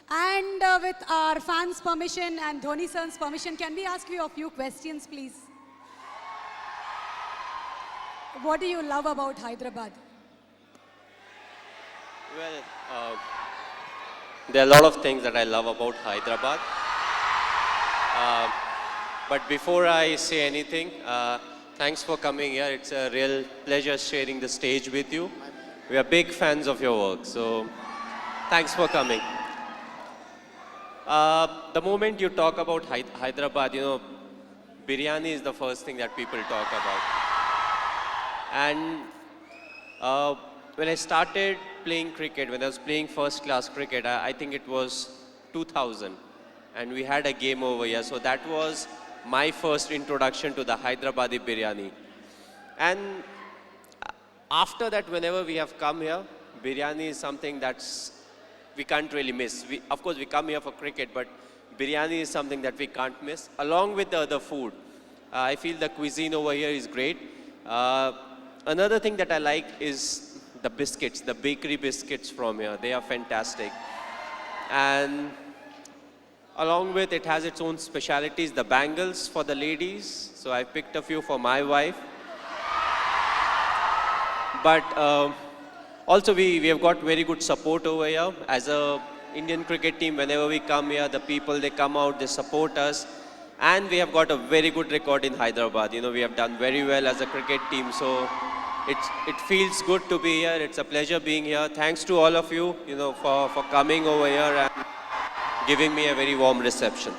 And with our fans' permission and Dhoni sir's permission, can we ask you a few questions, please? What do you love about Hyderabad? Well, there are a lot of things that I love about Hyderabad. But before I say anything, thanks for coming here. It's a real pleasure sharing the stage with you. We are big fans of your work, so thanks for coming. The moment you talk about Hyderabad, biryani is the first thing that people talk about. And when I started playing cricket, when I was playing first class cricket, I think it was 2000. And we had a game over here. So that was my first introduction to the Hyderabadi biryani. And after that, whenever we have come here, biryani is something we can't really miss. Of course, we come here for cricket, but biryani is something that we can't miss, along with the other food. I feel the cuisine over here is great. Another thing that I like is the biscuits, the bakery biscuits from here. They are fantastic. And along with it has its own specialities, the bangles for the ladies. So I picked a few for my wife. But also we have got very good support over here. As a Indian cricket team, whenever we come here, the people, they come out, they support us. And we have got a very good record in Hyderabad. We have done very well as a cricket team. So it feels good to be here. It's a pleasure being here. Thanks to all of you, for coming over here and giving me a very warm reception.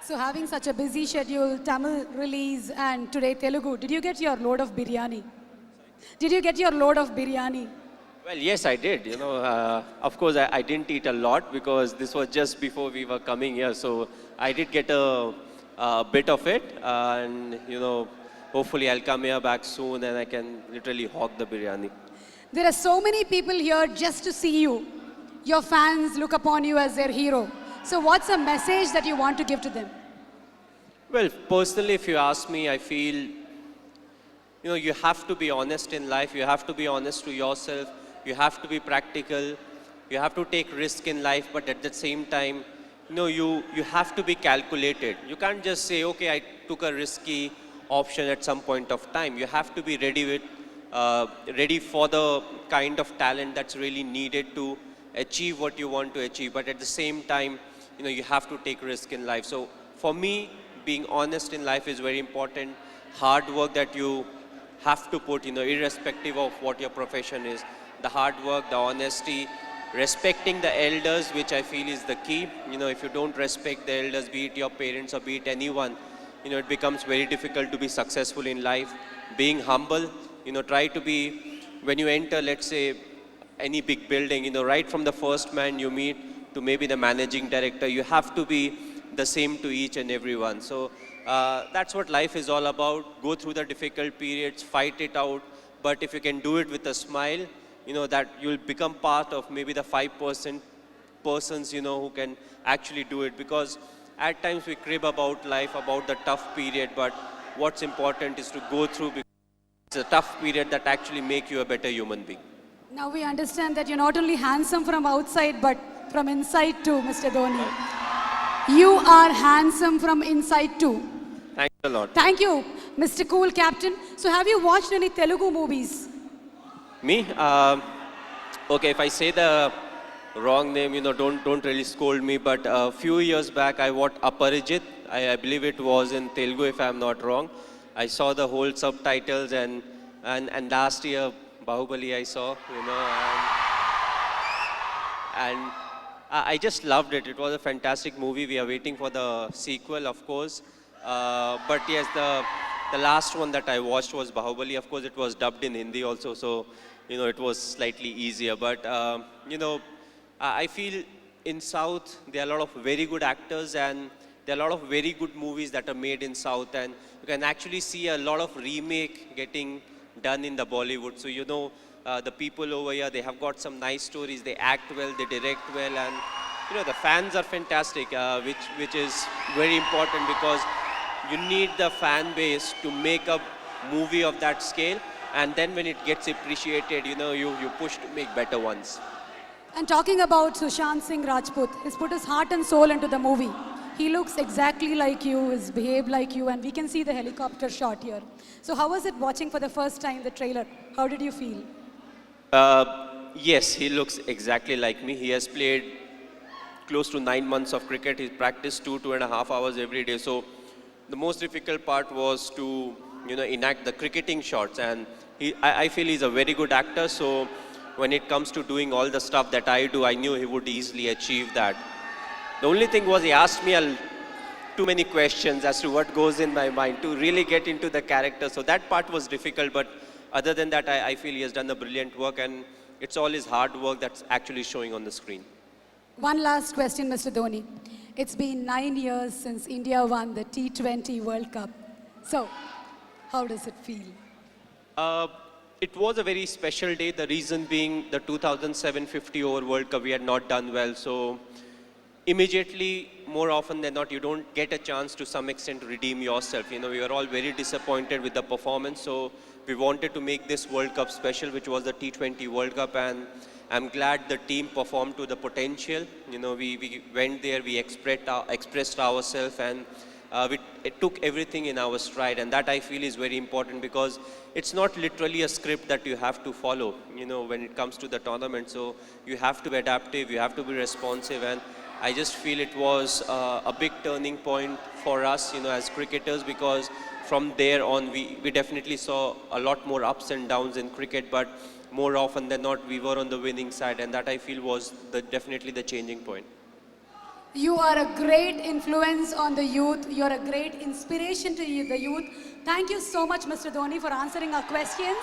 So having such a busy schedule, Tamil release and today Telugu, did you get your load of biryani? Did you get your load of biryani? Well, yes, I did. Of course, I didn't eat a lot because this was just before we were coming here. So I did get a bit of it. And, hopefully I'll come here back soon and I can literally hog the biryani. There are so many people here just to see you. Your fans look upon you as their hero. So what's a message that you want to give to them? Well, personally, if you ask me, I feel, you have to be honest in life. You have to be honest to yourself. You have to be practical. You have to take risk in life, but at the same time, you have to be calculated. You can't just say, okay, I took a risky option at some point of time. You have to be ready for the kind of talent that's really needed to achieve what you want to achieve. But at the same time, you have to take risk in life. So for me, being honest in life is very important. Hard work that you have to put, irrespective of what your profession is. The hard work, the honesty, respecting the elders, which I feel is the key. If you don't respect the elders, be it your parents or be it anyone, it becomes very difficult to be successful in life. Being humble, try to be, when you enter, let's say, any big building, right from the first man you meet to maybe the managing director, you have to be the same to each and everyone. So that's what life is all about. Go through the difficult periods, fight it out. But if you can do it with a smile, that you'll become part of maybe the 5% persons, who can actually do it. Because at times we crib about life, about the tough period, but what's important is to go through, because it's a tough period that actually make you a better human being. Now we understand that you're not only handsome from outside, but from inside too, Mr. Dhoni. You are handsome from inside too. Thanks a lot. Thank you, Mr. Cool Captain. So have you watched any Telugu movies? Me? Okay, if I say the wrong name, don't really scold me. But a few years back, I watched Aparijit. I believe it was in Telugu, if I'm not wrong. I saw the whole subtitles, and last year, Baahubali I saw, and I just loved it. It was a fantastic movie. We are waiting for the sequel, of course. But yes, the last one that I watched was Baahubali. Of course, it was dubbed in Hindi also, so it was slightly easier. But I feel in South there are a lot of very good actors, and there are a lot of very good movies that are made in South, and you can actually see a lot of remake getting done in the Bollywood. So the people over here, they have got some nice stories. They act well, they direct well, and the fans are fantastic, which is very important, because you need the fan base to make a movie of that scale, and then when it gets appreciated, you push to make better ones. And talking about Sushant Singh Rajput, he's put his heart and soul into the movie. He looks exactly like you, he's behaved like you, and we can see the helicopter shot here. So how was it watching for the first time the trailer? How did you feel? Yes, he looks exactly like me. He has played close to 9 months of cricket. He practiced 2.5 hours every day. So the most difficult part was to, enact the cricketing shots. And I feel he's a very good actor. So when it comes to doing all the stuff that I do, I knew he would easily achieve that. The only thing was he asked me too many questions as to what goes in my mind to really get into the character. So that part was difficult. But other than that, I feel he has done a brilliant work. And it's all his hard work that's actually showing on the screen. One last question, Mr. Dhoni. It's been 9 years since India won the T20 World Cup. So, how does it feel? It was a very special day. The reason being the 2007 50 over World Cup, we had not done well. So immediately, more often than not, you don't get a chance to some extent to redeem yourself. We were all very disappointed with the performance. So we wanted to make this World Cup special, which was the T20 World Cup. And I'm glad the team performed to the potential. We went there, we expressed ourselves, and it took everything in our stride. And that I feel is very important because it's not literally a script that you have to follow, when it comes to the tournament. So you have to be adaptive, you have to be responsive. And I just feel it was a big turning point for us, as cricketers, because from there on, we definitely saw a lot more ups and downs in cricket, but more often than not, we were on the winning side, and that I feel was definitely the changing point. You are a great influence on the youth. You're a great inspiration to the youth. Thank you so much, Mr. Dhoni, for answering our questions.